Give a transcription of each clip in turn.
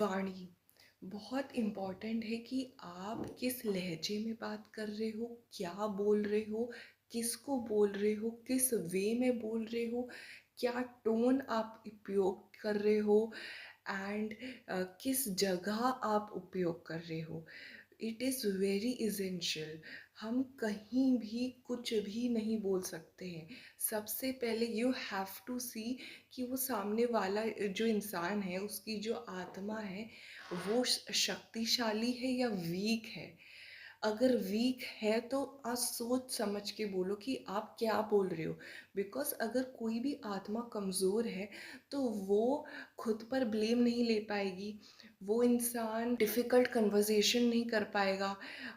वाणी बहुत इम्पॉर्टेंट है कि आप किस लहजे में बात कर रहे हो, क्या बोल रहे हो, किसको बोल रहे हो, किस वे में बोल रहे हो, क्या टोन आप उपयोग कर रहे हो एंड किस जगह आप उपयोग कर रहे हो। It is very essential. हम कहीं भी कुछ भी नहीं बोल सकते हैं। सबसे पहले यू हैव टू सी कि वो सामने वाला जो इंसान है, उसकी जो आत्मा है, वो शक्तिशाली है या वीक है। अगर वीक है तो आप सोच समझ के बोलो कि आप क्या बोल रहे हो। बिकॉज अगर कोई भी आत्मा कमज़ोर है तो वो खुद पर ब्लेम नहीं ले पाएगी। वो इंसान डिफ़िकल्ट कन्वर्सेशन नहीं कर पाएगा।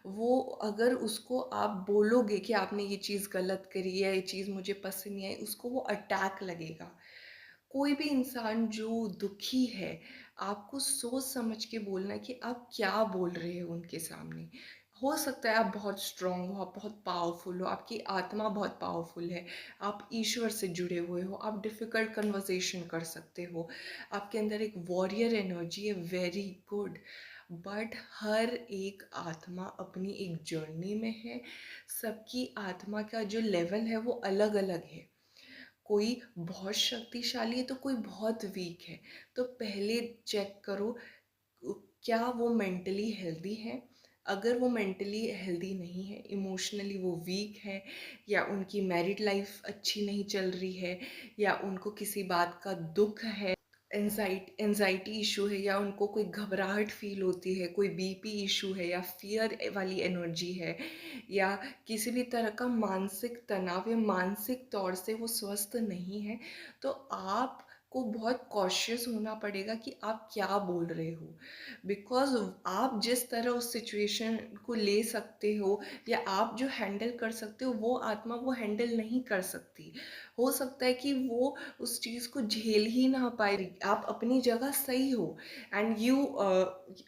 वो अगर उसको आप बोलोगे कि आपने ये चीज़ गलत करी है, ये चीज़ मुझे पसंद नहीं आई, उसको वो अटैक लगेगा। कोई भी इंसान जो दुखी है, आपको सोच समझ के बोलना है कि आप क्या बोल रहे हो उनके सामने। हो सकता है आप बहुत स्ट्रॉन्ग हो, आप बहुत पावरफुल हो, आपकी आत्मा बहुत पावरफुल है, आप ईश्वर से जुड़े हुए हो, आप डिफ़िकल्ट कन्वर्सेशन कर सकते हो, आपके अंदर एक वॉरियर एनर्जी है, वेरी गुड। बट हर एक आत्मा अपनी एक जर्नी में है। सबकी आत्मा का जो लेवल है वो अलग अलग है। कोई बहुत शक्तिशाली है तो कोई बहुत वीक है। तो पहले चेक करो क्या वो मेंटली हेल्दी है। अगर वो मेंटली हेल्दी नहीं है, इमोशनली वो वीक है, या उनकी मैरिड लाइफ अच्छी नहीं चल रही है, या उनको किसी बात का दुख है, एंजाइटी इशू है, या उनको कोई घबराहट फील होती है, कोई बीपी इशू है, या फियर वाली एनर्जी है, या किसी भी तरह का मानसिक तनाव या मानसिक तौर से वो स्वस्थ नहीं है, तो आपको बहुत कॉशियस होना पड़ेगा कि आप क्या बोल रहे हो। बिकॉज आप जिस तरह उस सिचुएशन को ले सकते हो या आप जो हैंडल कर सकते हो, वो आत्मा वो हैंडल नहीं कर सकती। हो सकता है कि वो उस चीज़ को झेल ही ना पाए। आप अपनी जगह सही हो एंड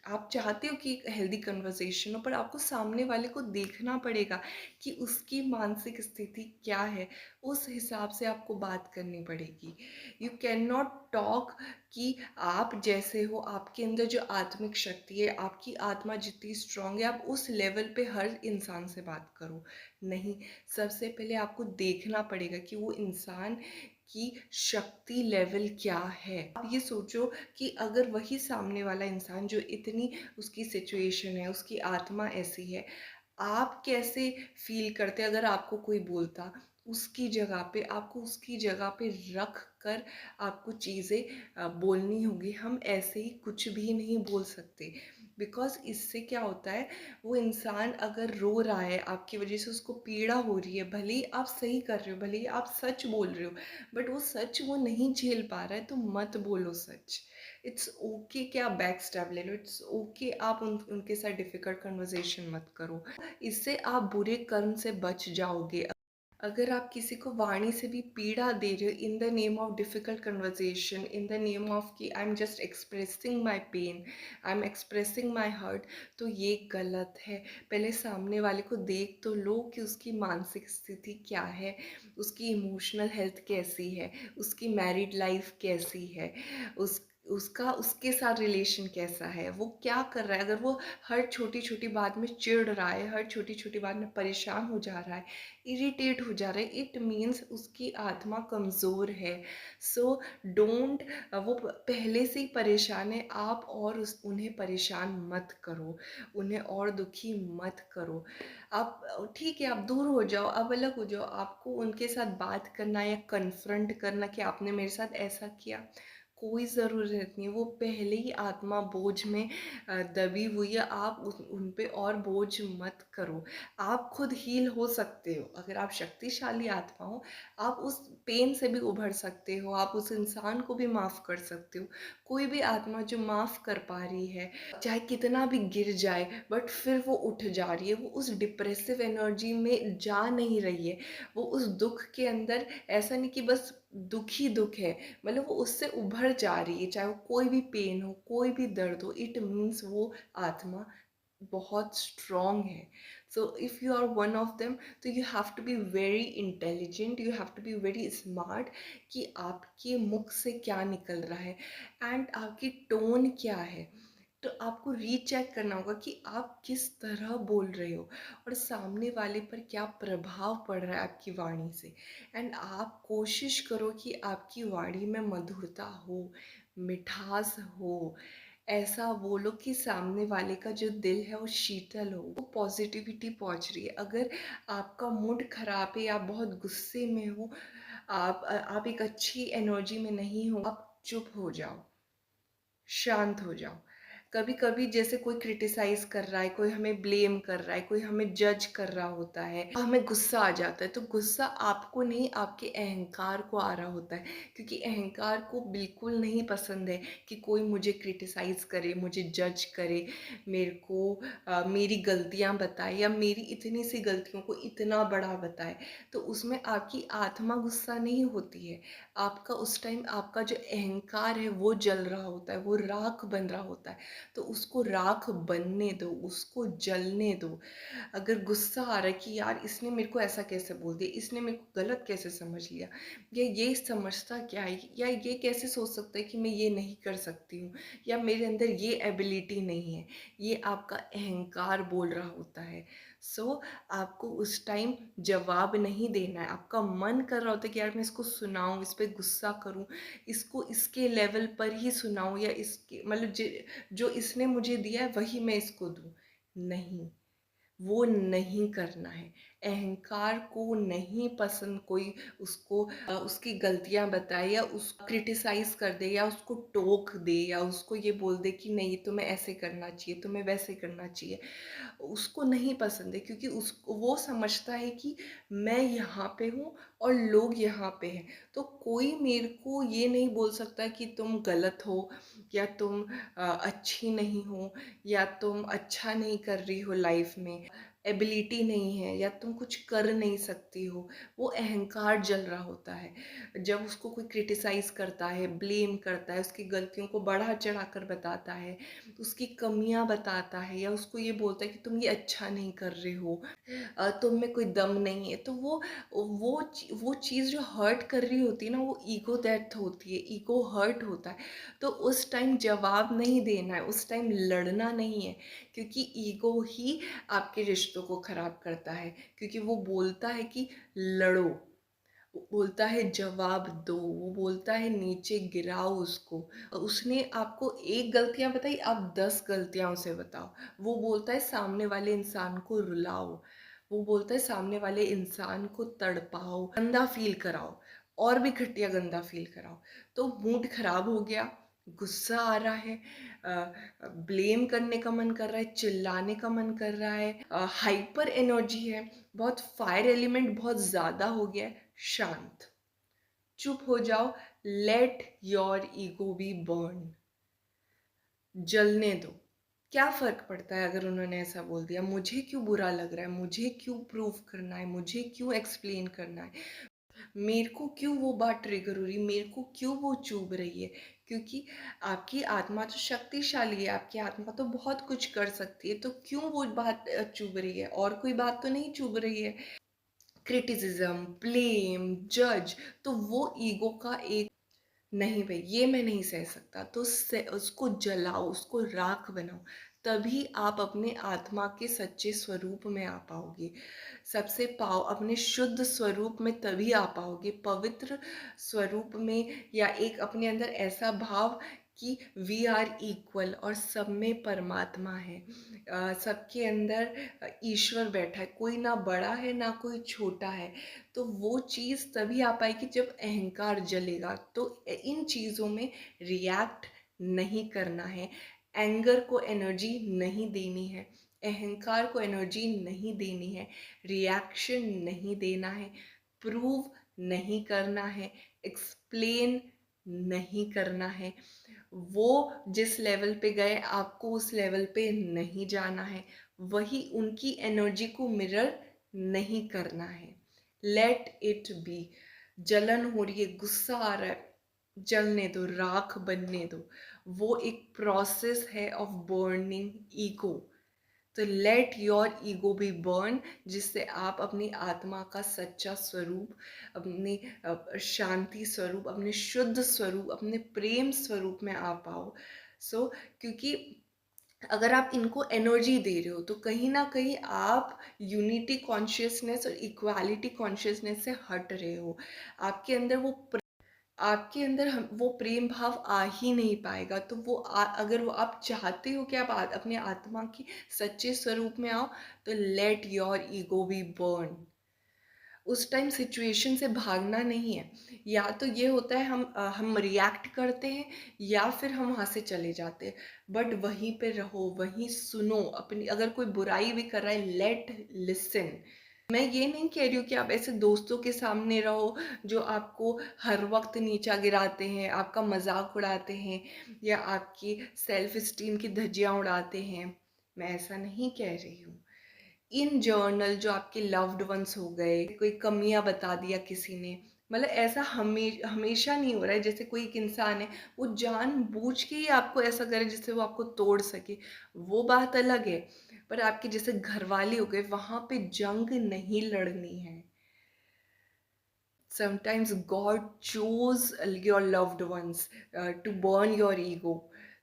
आप चाहते हो कि एक हेल्दी कन्वर्सेशन हो, पर आपको सामने वाले को देखना पड़ेगा कि उसकी मानसिक स्थिति क्या है। उस हिसाब से आपको बात करनी पड़ेगी। यू कैन नॉट टॉक कि आप जैसे हो, आपके अंदर जो आत्मिक शक्ति है, आपकी आत्मा जितनी स्ट्रांग है, आप उस लेवल पे हर इंसान से बात करो। नहीं, सबसे पहले आपको देखना पड़ेगा कि वो इंसान की शक्ति लेवल क्या है। आप ये सोचो कि अगर वही सामने वाला इंसान जो इतनी उसकी सिचुएशन है, उसकी आत्मा ऐसी है, आप कैसे फील करते अगर आपको कोई बोलता। उसकी जगह पे आपको उसकी जगह पे रख कर आपको चीज़ें बोलनी होगी। हम ऐसे ही कुछ भी नहीं बोल सकते। बिकॉज़ इससे क्या होता है, वो इंसान अगर रो रहा है आपकी वजह से, उसको पीड़ा हो रही है, भले ही आप सही कर रहे हो, भले ही आप सच बोल रहे हो, बट वो सच वो नहीं झेल पा रहा है, तो मत बोलो सच। इट्स ओके कि आप बैक स्टेप ले लो, इट्स ओके आप उनके साथ डिफ़िकल्ट कन्वर्सेशन मत करो। इससे आप बुरे कर्म से बच जाओगे। अगर आप किसी को वाणी से भी पीड़ा दे रहे हो in the name of difficult conversation, in the name of कि I am just expressing my pain, I am expressing my hurt, तो ये गलत है। पहले सामने वाले को देख तो लो कि उसकी मानसिक स्थिति क्या है, उसकी इमोशनल हेल्थ कैसी है, उसकी मैरिड लाइफ कैसी है, उस उसका उसके साथ रिलेशन कैसा है, वो क्या कर रहा है। अगर वो हर छोटी छोटी बात में चिढ़ रहा है, हर छोटी छोटी बात में परेशान हो जा रहा है, इरिटेट हो जा रहा है, इट मीन्स उसकी आत्मा कमज़ोर है। सो डोंट, वो पहले से ही परेशान है, आप और उन्हें परेशान मत करो, उन्हें और दुखी मत करो। आप ठीक है, आप दूर हो जाओ, आप अलग हो जाओ। आपको उनके साथ बात करना या कन्फ्रंट करना कि आपने मेरे साथ ऐसा किया, कोई ज़रूरत नहीं है। वो पहले ही आत्मा बोझ में दबी हुई है। आप उन पे और बोझ मत करो। आप खुद हील हो सकते हो। अगर आप शक्तिशाली आत्मा हो, आप उस पेन से भी उभर सकते हो, आप उस इंसान को भी माफ़ कर सकते हो। कोई भी आत्मा जो माफ़ कर पा रही है, चाहे कितना भी गिर जाए, बट फिर वो उठ जा रही है, वो उस डिप्रेसिव एनर्जी में जा नहीं रही है। वो उस दुःख के अंदर, ऐसा नहीं कि बस दुःख ही दुःख है, मतलब वो उससे उभर जा रही है। चाहे वो कोई भी पेन हो, कोई भी दर्द हो, इट मीन्स वो आत्मा बहुत स्ट्रॉन्ग है। So if you are one of them, तो you have to be very intelligent, you have to be very smart कि आपके मुख से क्या निकल रहा है एंड आपकी टोन क्या है। तो आपको रीचेक करना होगा कि आप किस तरह बोल रहे हो और सामने वाले पर क्या प्रभाव पड़ रहा है आपकी वाणी से। एंड आप कोशिश करो कि आपकी वाणी में मधुरता हो, मिठास हो, ऐसा बोलो कि सामने वाले का जो दिल है वो शीतल हो, वो पॉजिटिविटी पहुंच रही है। अगर आपका मूड खराब है, आप बहुत गुस्से में हो, आप एक अच्छी एनर्जी में नहीं हो, आप चुप हो जाओ, शांत हो जाओ। कभी कभी जैसे कोई क्रिटिसाइज कर रहा है, कोई हमें ब्लेम कर रहा है, कोई हमें जज कर रहा होता है, हमें गुस्सा आ जाता है, तो गुस्सा आपको नहीं, आपके अहंकार को आ रहा होता है। क्योंकि अहंकार को बिल्कुल नहीं पसंद है कि कोई मुझे क्रिटिसाइज करे, मुझे जज करे, मेरे को मेरी गलतियां बताए या मेरी इतनी सी गलतियों को इतना बड़ा बताए। तो उसमें आपकी आत्मा गुस्सा नहीं होती है, आपका उस टाइम आपका जो अहंकार है वो जल रहा होता है, वो राख बन रहा होता है। तो उसको राख बनने दो, उसको जलने दो। अगर गुस्सा आ रहा है कि यार इसने मेरे को ऐसा कैसे बोल दिया, इसने मेरे को गलत कैसे समझ लिया, ये समझता क्या है, या ये कैसे सोच सकता है कि मैं ये नहीं कर सकती हूँ, या मेरे अंदर ये एबिलिटी नहीं है, ये आपका अहंकार बोल रहा होता है। सो आपको उस टाइम जवाब नहीं देना है। आपका मन कर रहा होता है कि यार मैं इसको सुनाऊं, इस पे गुस्सा करूं, इसको इसके लेवल पर ही सुनाऊं, या इसके मतलब जो इसने मुझे दिया है वही मैं इसको दूं। नहीं, वो नहीं करना है। अहंकार को नहीं पसंद कोई उसको उसकी गलतियां बताए या उसको क्रिटिसाइज कर दे या उसको टोक दे या उसको ये बोल दे कि नहीं तुम्हें ऐसे करना चाहिए, तुम्हें वैसे करना चाहिए। उसको नहीं पसंद है, क्योंकि उसको वो समझता है कि मैं यहाँ पे हूँ और लोग यहाँ पे हैं, तो कोई मेरे को ये नहीं बोल सकता कि तुम गलत हो, या तुम अच्छी नहीं हो, या तुम अच्छा नहीं कर रही हो लाइफ में, एबिलिटी नहीं है, या तुम कुछ कर नहीं सकती हो। वो अहंकार जल रहा होता है। जब उसको कोई क्रिटिसाइज करता है, ब्लेम करता है, उसकी गलतियों को बढ़ा चढ़ा कर बताता है, उसकी कमियां बताता है, या उसको ये बोलता है कि तुम ये अच्छा नहीं कर रहे हो, तुम में कोई दम नहीं है, तो वो चीज़ जो हर्ट कर रही होती है ना, वो ईगो डेथ होती है, ईगो हर्ट होता है। तो उस टाइम जवाब नहीं देना है, उस टाइम लड़ना नहीं है, क्योंकि ईगो ही आपके रिश्तों को खराब करता है। क्योंकि वो बोलता है कि लड़ो, वो बोलता है जवाब दो, वो बोलता है नीचे गिराओ उसको। उसने आपको एक गलतियां बताई, आप 10 गलतियां उसे बताओ। वो बोलता है सामने वाले इंसान को रुलाओ, वो बोलता है सामने वाले इंसान को तड़पाओ, गंदा फील कराओ, और भी घटिया गंदा फील कराओ। तो मूड खराब हो गया, गुस्सा आ रहा है, ब्लेम करने का मन कर रहा है, चिल्लाने का मन कर रहा है, हाइपर एनर्जी है, बहुत फायर एलिमेंट बहुत ज़्यादा हो गया है, शांत, चुप हो जाओ। Let your ego be burn, जलने दो। क्या फर्क पड़ता है अगर उन्होंने ऐसा बोल दिया, मुझे क्यों बुरा लग रहा है, मुझे क्यों प्रूव करना है, मुझे क्यों एक्सप्लेन करना है, मेरे को क्यों वो बात ट्रिगर हो रही, मेरे को क्यों वो चुभ रही है। क्योंकि आपकी आत्मा तो शक्तिशाली है, आपकी आत्मा तो बहुत कुछ कर सकती है, तो क्यों वो बात चुभ रही है, और कोई बात तो नहीं चुभ रही है। क्रिटिसिज्म, ब्लेम, जज, तो वो ईगो का एक, नहीं भाई ये मैं नहीं सह सकता, तो उसको जलाओ, उसको राख बनाओ। तभी आप अपने आत्मा के सच्चे स्वरूप में आ पाओगे, सबसे पाओ अपने शुद्ध स्वरूप में तभी आ पाओगे, पवित्र स्वरूप में, या एक अपने अंदर ऐसा भाव कि वी आर इक्वल और सब में परमात्मा है। सबके अंदर ईश्वर बैठा है, कोई ना बड़ा है ना कोई छोटा है। तो वो चीज़ तभी आ पाएगी जब अहंकार जलेगा। तो इन चीज़ों में रिएक्ट नहीं करना है, एंगर को एनर्जी नहीं देनी है, अहंकार को एनर्जी नहीं देनी है, रिएक्शन नहीं देना है, प्रूव नहीं करना है, एक्सप्लेन नहीं करना है। वो जिस लेवल पे गए आपको उस लेवल पे नहीं जाना है, वही उनकी एनर्जी को मिरर नहीं करना है। Let it be. जलन हो रही है, गुस्सा आ रहा है, जलने दो, राख बनने दो। वो एक प्रोसेस है ऑफ बर्निंग ईगो। तो let your ego be burn, जिससे आप अपनी आत्मा का सच्चा स्वरूप, अपने शांति स्वरूप, अपने शुद्ध स्वरूप, अपने प्रेम स्वरूप में आ पाओ। क्योंकि अगर आप इनको एनर्जी दे रहे हो तो कहीं न कहीं आप यूनिटी कॉन्शियसनेस और इक्वालिटी कॉन्शियसनेस से हट रहे हो। आपके अंदर आपके अंदर वो प्रेम भाव आ ही नहीं पाएगा। तो अगर वो आप चाहते हो कि आप अपने आत्मा की सच्चे स्वरूप में आओ, तो let your ego be burn. उस टाइम सिचुएशन से भागना नहीं है। या तो ये होता है हम रिएक्ट करते हैं या फिर हम वहाँ से चले जाते हैं। बट वहीं पे रहो, वहीं सुनो, अपनी अगर कोई बुराई भी कर रहा है, लेट लिसन। मैं ये नहीं कह रही हूँ कि आप ऐसे दोस्तों के सामने रहो जो आपको हर वक्त नीचा गिराते हैं, आपका मजाक उड़ाते हैं या आपकी सेल्फ स्टीम की धज्जियाँ उड़ाते हैं। मैं ऐसा नहीं कह रही हूँ। इन जर्नल जो आपके लव्ड वंस हो गए, कोई कमियां बता दिया किसी ने, मतलब ऐसा हमेशा नहीं हो रहा है। जैसे कोई एक इंसान है, वो जानबूझ के ही आपको ऐसा करे जिससे वो आपको तोड़ सके, वो बात अलग है। पर आपके जैसे घर वाले हो गए, वहां पे जंग नहीं लड़नी है। Sometimes God chose your loved ones to burn your ego.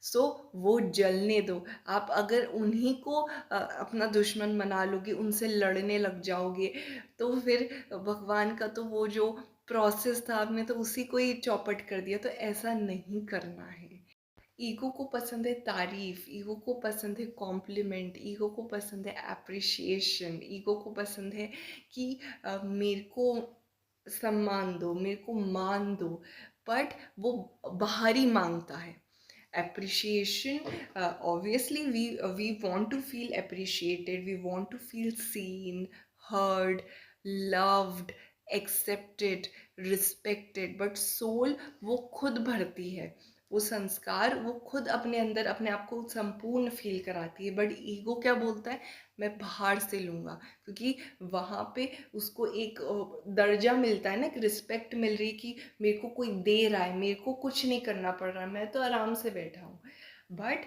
So वो जलने दो। आप अगर उन्हीं को अपना दुश्मन बना लोगे, उनसे लड़ने लग जाओगे, तो फिर भगवान का तो वो जो प्रोसेस था, आपने तो उसी को ही चौपट कर दिया। तो ऐसा नहीं करना है। ईगो को पसंद है तारीफ, ईगो को पसंद है कॉम्प्लीमेंट, ईगो को पसंद है अप्रिशिएशन, ईगो को पसंद है कि मेरे को सम्मान दो, मेरे को मान दो। बट वो बाहरी मांगता है appreciation. Obviously we want to feel appreciated, we want to feel seen, heard, loved, accepted, respected, but soul वो खुद भरती है। वो संस्कार वो खुद अपने अंदर अपने आप को संपूर्ण फील कराती है। बट ईगो क्या बोलता है, मैं बाहर से लूँगा, क्योंकि वहाँ पे उसको एक दर्जा मिलता है ना, कि रिस्पेक्ट मिल रही, कि मेरे को कोई दे रहा है, मेरे को कुछ नहीं करना पड़ रहा, मैं तो आराम से बैठा हूँ। बट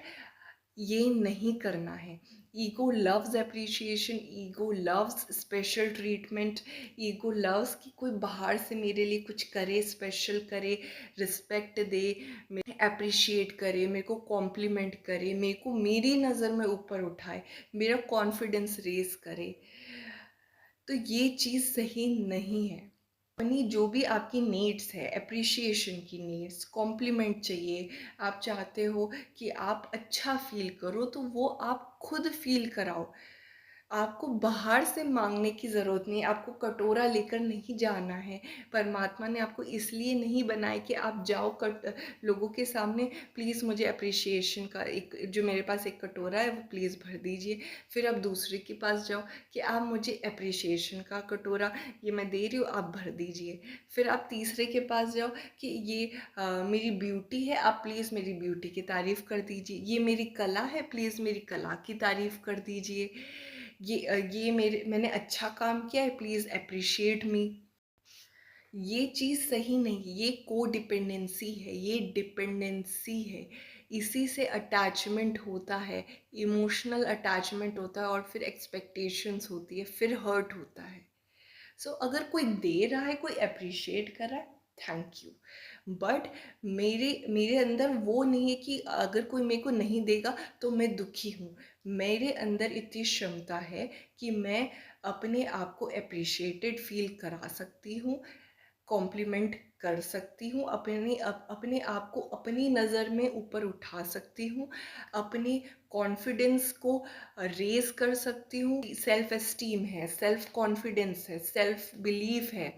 ये नहीं करना है। Ego loves appreciation, ego loves special treatment, ego loves कि कोई बाहर से मेरे लिए कुछ करे, स्पेशल करे, रिस्पेक्ट दे, अप्रिशिएट करे, मेरे को कॉम्प्लीमेंट करे, मेरे को मेरी नज़र में ऊपर उठाए, मेरा कॉन्फिडेंस रेज करे। तो ये चीज़ सही नहीं है। अपनी जो भी आपकी नीड्स है, एप्रिशिएशन की नीड्स, कॉम्प्लीमेंट चाहिए, आप चाहते हो कि आप अच्छा फील करो, तो वो आप खुद फील कराओ। आपको बाहर से मांगने की ज़रूरत नहीं है, आपको कटोरा लेकर नहीं जाना है। परमात्मा ने आपको इसलिए नहीं बनाया कि आप जाओ लोगों के सामने, प्लीज़ मुझे अप्रिशिएशन का एक, जो मेरे पास एक कटोरा है वो प्लीज़ भर दीजिए। फिर आप दूसरे के पास जाओ कि आप मुझे अप्रिशिएशन का कटोरा, ये मैं दे रही हूँ, आप भर दीजिए। फिर आप तीसरे के पास जाओ कि ये मेरी ब्यूटी है, आप प्लीज़ मेरी ब्यूटी की तारीफ़ कर दीजिए। ये मेरी कला है, प्लीज़ मेरी कला की तारीफ़ कर दीजिए। ये मैंने अच्छा काम किया है, प्लीज़ अप्रिशिएट मी। ये चीज़ सही नहीं, ये कोडिपेंडेंसी है, ये डिपेंडेंसी है। इसी से अटैचमेंट होता है, इमोशनल अटैचमेंट होता है, और फिर एक्सपेक्टेशंस होती है, फिर हर्ट होता है। सो अगर कोई दे रहा है, कोई अप्रिशिएट कर रहा है, थैंक यू। बट मेरे मेरे अंदर वो नहीं है कि अगर कोई मेरे को नहीं देगा तो मैं दुखी हूँ। मेरे अंदर इतनी क्षमता है कि मैं अपने आप को अप्रिशिएटेड फील करा सकती हूँ, कॉम्प्लीमेंट कर सकती हूँ, अपने आप को अपनी नज़र में ऊपर उठा सकती हूँ, अपने कॉन्फिडेंस को रेज़ कर सकती हूँ। सेल्फ एस्टीम है, सेल्फ कॉन्फिडेंस है, सेल्फ बिलीफ है,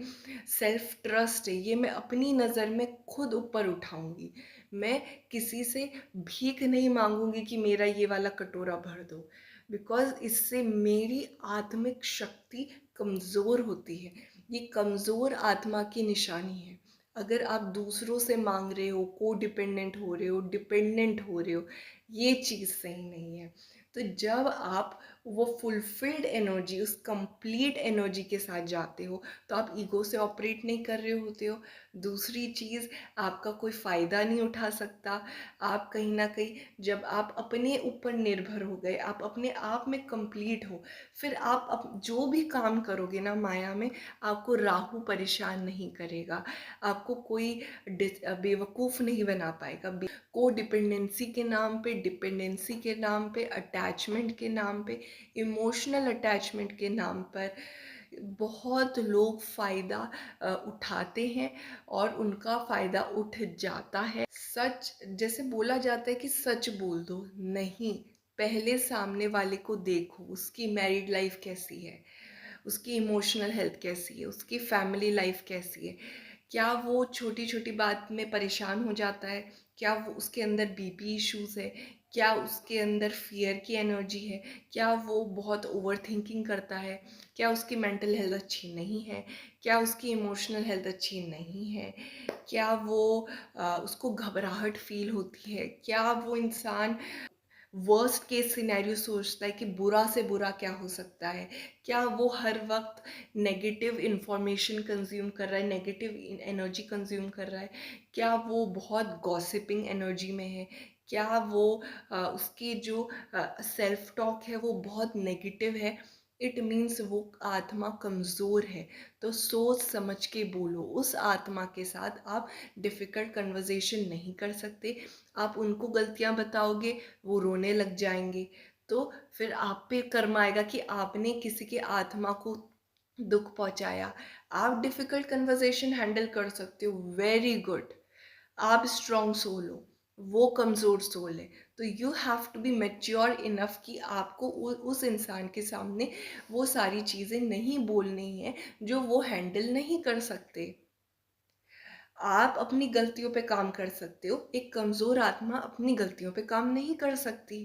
सेल्फ ट्रस्ट है, ये मैं अपनी नज़र में खुद ऊपर उठाऊँगी। मैं किसी से भीख नहीं माँगूँगी कि मेरा ये वाला कटोरा भर दो, बिकॉज़ इससे मेरी आत्मिक शक्ति कमज़ोर होती है। ये कमज़ोर आत्मा की निशानी है। अगर आप दूसरों से मांग रहे हो, को डिपेंडेंट हो रहे हो, डिपेंडेंट हो रहे हो, ये चीज़ सही नहीं है। तो जब आप वो फुलफिल्ड एनर्जी, उस कंप्लीट एनर्जी के साथ जाते हो, तो आप ईगो से ऑपरेट नहीं कर रहे होते हो। दूसरी चीज़, आपका कोई फ़ायदा नहीं उठा सकता। आप कहीं ना कहीं, जब आप अपने ऊपर निर्भर हो गए, आप अपने आप में कंप्लीट हो, फिर आप जो भी काम करोगे ना माया में, आपको राहु परेशान नहीं करेगा, आपको कोई बेवकूफ़ नहीं बना पाएगा। को डिपेंडेंसी के नाम पे डिपेंडेंसी के नाम पे, अटैचमेंट के नाम पे, इमोशनल अटैचमेंट के नाम पर बहुत लोग फ़ायदा उठाते हैं और उनका फ़ायदा उठ जाता है। सच जैसे बोला जाता है कि सच बोल दो, नहीं, पहले सामने वाले को देखो, उसकी मैरिड लाइफ़ कैसी है, उसकी इमोशनल हेल्थ कैसी है, उसकी फैमिली लाइफ़ कैसी है, क्या वो छोटी-छोटी बात में परेशान हो जाता है? क्या वो उसके अंदर बीपी इश्यूज़ है? क्या उसके अंदर फ़ियर की एनर्जी है? क्या वो बहुत ओवरथिंकिंग करता है? क्या उसकी मेंटल हेल्थ अच्छी नहीं है? क्या उसकी इमोशनल हेल्थ अच्छी नहीं है? क्या वो उसको घबराहट फ़ील होती है? क्या वो इंसान वर्स्ट केस सिनेरियो सोचता है कि बुरा से बुरा क्या हो सकता है? क्या वो हर वक़्त नेगेटिव इन्फॉर्मेशन कंज़्यूम कर रहा है, नेगेटिव एनर्जी कंज़्यूम कर रहा है? क्या वो बहुत गॉसिपिंग एनर्जी में है? क्या वो उसकी जो सेल्फ टॉक है वो बहुत नेगेटिव है? इट मीन्स वो आत्मा कमज़ोर है। तो सोच समझ के बोलो। उस आत्मा के साथ आप डिफ़िकल्ट कन्वर्सेशन नहीं कर सकते। आप उनको गलतियाँ बताओगे, वो रोने लग जाएँगे। तो फिर आप पे कर्म आएगा कि आपने किसी की आत्मा को दुःख पहुँचाया। आप डिफ़िकल्ट कन्वर्सेशन हैंडल कर सकते हो, वेरी गुड। आप स्ट्रॉन्ग सोल हो, वो कमज़ोर सोल है। तो you have to be mature enough कि आपको उस इंसान के सामने वो सारी चीज़ें नहीं बोलनी हैं जो वो हैंडल नहीं कर सकते। आप अपनी गलतियों पे काम कर सकते हो, एक कमज़ोर आत्मा अपनी गलतियों पे काम नहीं कर सकती।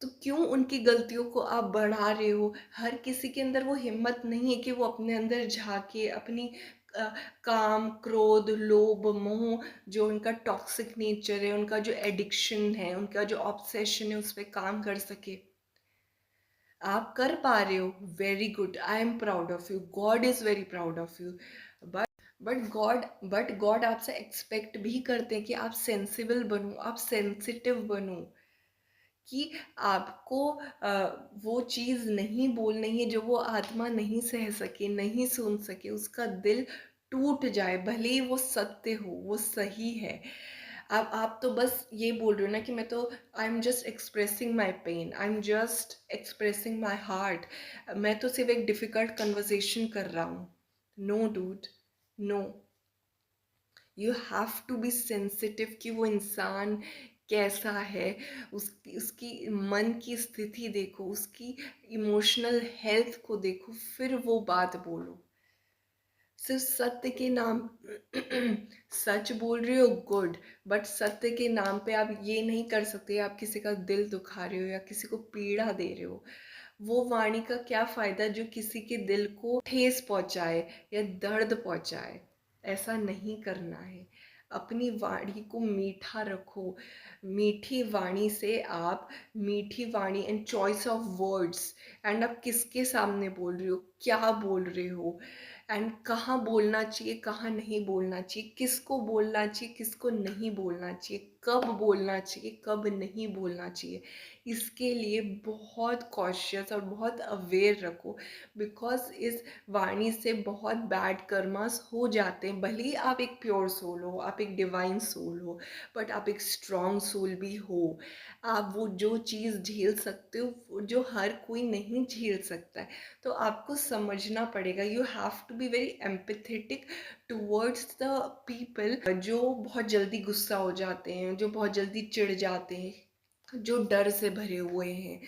तो क्यों उनकी गलतियों को आप बढ़ा रहे हो? हर किसी के अंदर वो हिम्मत नहीं है कि वो अपने अंदर झाँके, अपनी अ, काम, क्रोध, लोभ, मोह, जो उनका टॉक्सिक नेचर है, उनका जो एडिक्शन है, उनका जो ऑब्सेशन है, उस पे काम कर सके। आप कर पा रहे हो, very good, I am proud of you, God is very proud of you. But but God आपसे एक्सपेक्ट भी करते हैं कि आप सेंसिबल बनो, आप सेंसिटिव बनो, कि आपको वो चीज़ नहीं बोलनी है जो वो आत्मा नहीं सह सके, नहीं सुन सके, उसका दिल टूट जाए, भले ही वो सत्य हो, वो सही है। अब आप तो बस ये बोल रहे हो ना कि मैं तो I am just expressing my pain, I am just expressing my heart, मैं तो सिर्फ एक डिफ़िकल्ट कन्वर्सेशन कर रहा हूँ। No dude, no, you have to be sensitive कि वो इंसान कैसा है, उसकी उसकी मन की स्थिति देखो, उसकी इमोशनल हेल्थ को देखो, फिर वो बात बोलो। सिर्फ सत्य के नाम सच बोल रहे हो, गुड, बट सत्य के नाम पे आप ये नहीं कर सकते आप किसी का दिल दुखा रहे हो या किसी को पीड़ा दे रहे हो। वो वाणी का क्या फ़ायदा जो किसी के दिल को ठेस पहुँचाए या दर्द पहुँचाए। ऐसा नहीं करना है। अपनी वाणी को मीठा रखो। मीठी वाणी से आप मीठी वाणी and choice of words, and आप किसके सामने बोल रहे हो, क्या बोल रहे हो, एंड कहाँ बोलना चाहिए, कहाँ नहीं बोलना चाहिए, किसको बोलना चाहिए, किसको नहीं बोलना चाहिए, कब बोलना चाहिए, कब नहीं बोलना चाहिए। इसके लिए बहुत कॉशियस और बहुत अवेयर रखो, बिकॉज़ इस वाणी से बहुत बैड कर्मास हो जाते हैं। भले ही आप एक प्योर सोल हो, आप एक डिवाइन सोल हो, बट आप एक स्ट्रॉन्ग सोल भी हो। आप वो जो चीज़ झेल सकते हो, वो जो हर कोई नहीं झेल सकता है। तो आपको समझना पड़ेगा, you have to be very empathetic towards the people जो बहुत जल्दी गुस्सा हो जाते हैं, जो बहुत जल्दी चिढ़ जाते हैं, जो डर से भरे हुए हैं,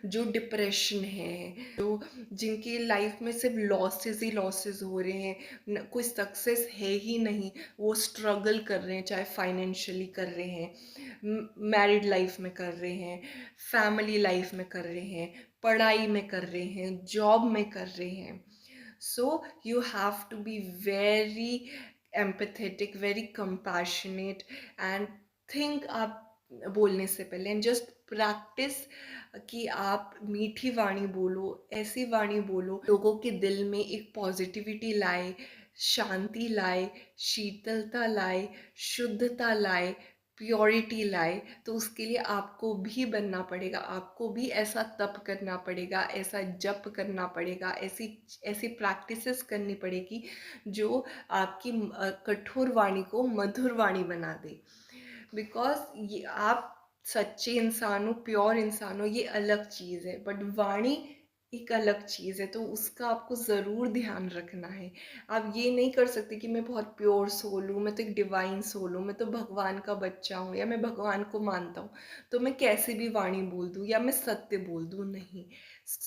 जो डिप्रेशन है, जो जिनकी लाइफ में सिर्फ लॉसेस ही लॉसेस हो रहे हैं, कोई सक्सेस है ही नहीं, वो स्ट्रगल कर रहे हैं, चाहे फाइनेंशियली कर रहे हैं, मैरिड लाइफ में कर रहे हैं, फैमिली लाइफ में कर रहे हैं, पढ़ाई में कर रहे हैं, जॉब में कर रहे हैं। So you have to be very empathetic, very compassionate, and think आप बोलने से पहले, एंड जस्ट प्रैक्टिस कि आप मीठी वाणी बोलो, ऐसी वाणी बोलो लोगों के दिल में एक पॉजिटिविटी लाए, शांति लाए, शीतलता लाए, शुद्धता लाए, प्योरिटी लाए। तो उसके लिए आपको भी बनना पड़ेगा, आपको भी ऐसा तप करना पड़ेगा, ऐसा जप करना पड़ेगा, ऐसी ऐसी प्रैक्टिसेस करनी पड़ेगी जो आपकी कठोर वाणी को मधुर वाणी बना दे। बिकॉज़ ये आप सच्चे इंसान हो, प्योर इंसान हो, ये अलग चीज़ है, बट वाणी एक अलग चीज़ है, तो उसका आपको ज़रूर ध्यान रखना है। आप ये नहीं कर सकते कि मैं बहुत प्योर सोल हूँ, मैं तो एक डिवाइन सोल हूँ, मैं तो भगवान का बच्चा हूँ या मैं भगवान को मानता हूँ, तो मैं कैसे भी वाणी बोल दूँ या मैं सत्य बोल दूँ, नहीं।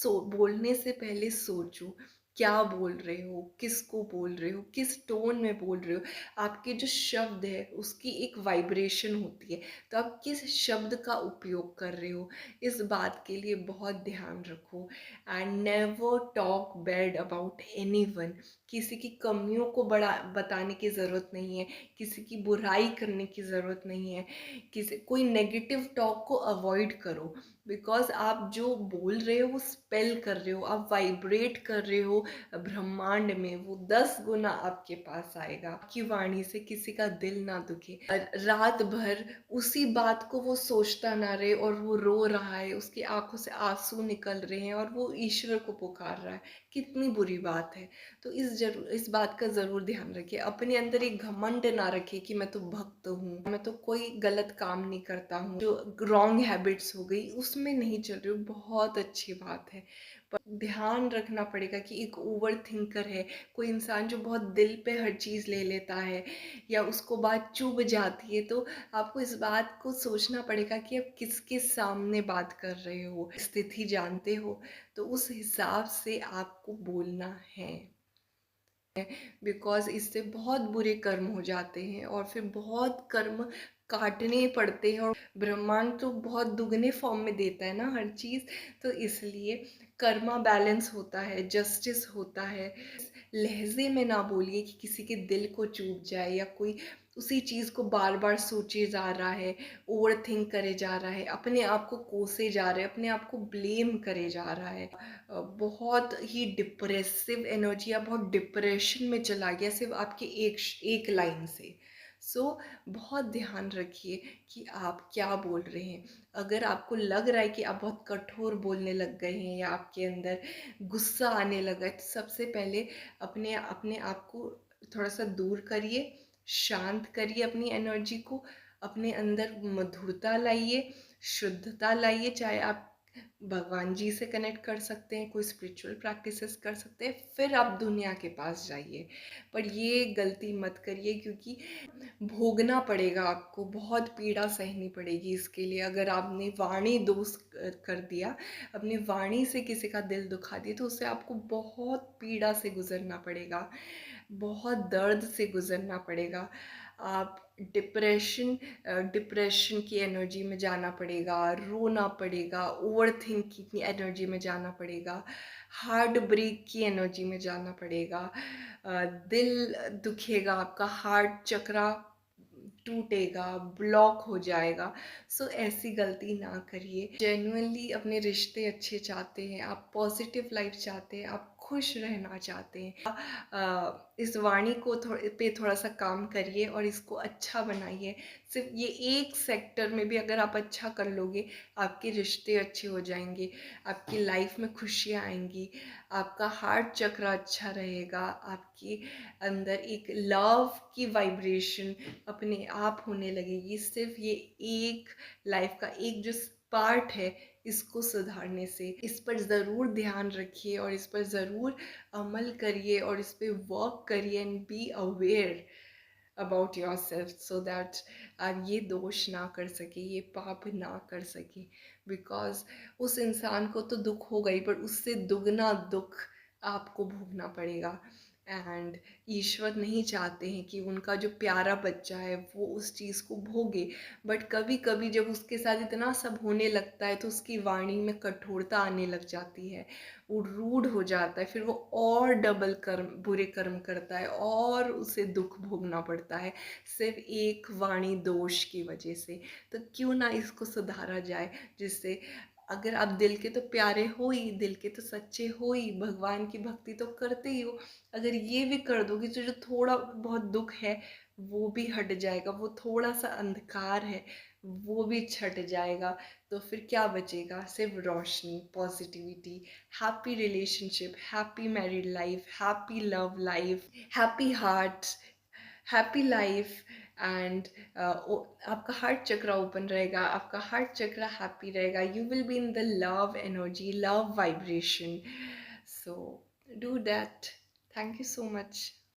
बोलने से पहले सोचो, क्या बोल रहे हो, किसको बोल रहे हो, किस टोन में बोल रहे हो। आपके जो शब्द है उसकी एक वाइब्रेशन होती है, तो आप किस शब्द का उपयोग कर रहे हो, इस बात के लिए बहुत ध्यान रखो। And never talk bad about anyone. किसी की कमियों को बड़ा बताने की ज़रूरत नहीं है, किसी की बुराई करने की ज़रूरत नहीं है, किसी कोई नेगेटिव टॉक को अवॉइड करो। बिकॉज आप जो बोल रहे हो वो स्पेल कर रहे हो, आप वाइब्रेट कर रहे हो ब्रह्मांड में, वो 10 गुना आपके पास आएगा। आपकी वाणी से किसी का दिल ना दुखे, रात भर उसी बात को वो सोचता ना रहे और वो रो रहा है, उसकी आंखों से आंसू निकल रहे हैं और वो ईश्वर को पुकार रहा है, कितनी बुरी बात है। तो इस बात का ज़रूर ध्यान रखिए। अपने अंदर एक घमंड ना रखिए कि मैं तो भक्त हूँ, मैं तो कोई गलत काम नहीं करता हूँ, जो रॉन्ग हैबिट्स हो गई उसमें नहीं चल रही हूँ, बहुत अच्छी बात है। पर ध्यान रखना पड़ेगा कि एक ओवर थिंकर है, कोई इंसान जो बहुत दिल पे हर चीज़ ले लेता है या उसको बात चुभ जाती है, तो आपको इस बात को सोचना पड़ेगा कि आप किसके सामने बात कर रहे हो, स्थिति जानते हो, तो उस हिसाब से आपको बोलना है। बिकॉज़ इससे बहुत बुरे कर्म हो जाते हैं और फिर बहुत कर्म काटने पड़ते हैं, और ब्रह्मांड तो बहुत दुगने फॉर्म में देता है ना हर चीज़, तो इसलिए कर्मा बैलेंस होता है, जस्टिस होता है। लहजे में ना बोलिए कि किसी के दिल को चुभ जाए या कोई उसी चीज़ को बार बार सोचे जा रहा है, ओवर थिंक करे जा रहा है, अपने आप को कोसे जा रहे हैं, अपने आप को ब्लेम करे जा रहा है। बहुत ही डिप्रेसिव एनर्जी या बहुत डिप्रेशन में चला गया सिर्फ आपके एक लाइन से। सो बहुत ध्यान रखिए कि आप क्या बोल रहे हैं। अगर आपको लग रहा है कि आप बहुत कठोर बोलने लग गए हैं या आपके अंदर गुस्सा आने लगा है, तो सबसे पहले अपने अपने आप को थोड़ा सा दूर करिए, शांत करिए अपनी एनर्जी को, अपने अंदर मधुरता लाइए, शुद्धता लाइए। चाहे आप भगवान जी से कनेक्ट कर सकते हैं, कोई स्पिरिचुअल प्रैक्टिसेस कर सकते हैं, फिर आप दुनिया के पास जाइए। पर ये गलती मत करिए, क्योंकि भोगना पड़ेगा आपको, बहुत पीड़ा सहनी पड़ेगी इसके लिए। अगर आपने वाणी दोष कर दिया, अपनी वाणी से किसी का दिल दुखा दिया, तो उससे आपको बहुत पीड़ा से गुजरना पड़ेगा, बहुत दर्द से गुजरना पड़ेगा। आप डिप्रेशन की एनर्जी में जाना पड़ेगा, रोना पड़ेगा, ओवर थिंकिंग की एनर्जी में जाना पड़ेगा, हार्ट ब्रेक की एनर्जी में जाना पड़ेगा। दिल दुखेगा, आपका हार्ट चक्रा टूटेगा, ब्लॉक हो जाएगा। सो ऐसी गलती ना करिए। जेन्युइनली अपने रिश्ते अच्छे चाहते हैं, आप पॉजिटिव लाइफ चाहते हैं, आप खुश रहना चाहते हैं, इस वाणी को पे थोड़ा सा काम करिए और इसको अच्छा बनाइए। सिर्फ ये एक सेक्टर में भी अगर आप अच्छा कर लोगे, आपके रिश्ते अच्छे हो जाएंगे, आपकी लाइफ में खुशियाँ आएंगी, आपका हार्ट चक्र अच्छा रहेगा, आपके अंदर एक लव की वाइब्रेशन अपने आप होने लगेगी। सिर्फ ये एक लाइफ का एक जो पार्ट है, इसको सुधारने से। इस पर ज़रूर ध्यान रखिए और इस पर ज़रूर अमल करिए और इस पे वर्क करिए and be aware about your self, so that आप ये दोष ना कर सके, ये पाप ना कर सके। बिकॉज उस इंसान को तो दुख होगा ही, पर उससे दुगना दुख आपको भोगना पड़ेगा। एंड ईश्वर नहीं चाहते हैं कि उनका जो प्यारा बच्चा है वो उस चीज़ को भोगे। बट कभी कभी जब उसके साथ इतना सब होने लगता है, तो उसकी वाणी में कठोरता आने लग जाती है, वो रूड हो जाता है, फिर वो और डबल कर्म, बुरे कर्म करता है और उसे दुख भोगना पड़ता है, सिर्फ एक वाणी दोष की वजह से। तो क्यों ना इसको सुधारा जाए, जिससे अगर आप दिल के तो प्यारे हो ही, दिल के तो सच्चे हो ही, भगवान की भक्ति तो करते ही हो, अगर ये भी कर दोगे तो जो थोड़ा बहुत दुख है वो भी हट जाएगा, वो थोड़ा सा अंधकार है वो भी छट जाएगा। तो फिर क्या बचेगा? सिर्फ रोशनी, positivity, happy relationship, happy married life, happy love life, happy heart, happy life and आपका हार्ट चक्रा ओपन रहेगा, आपका हार्ट चक्रा हैप्पी रहेगा, you will be in the love energy, love vibration. So do that. Thank you so much.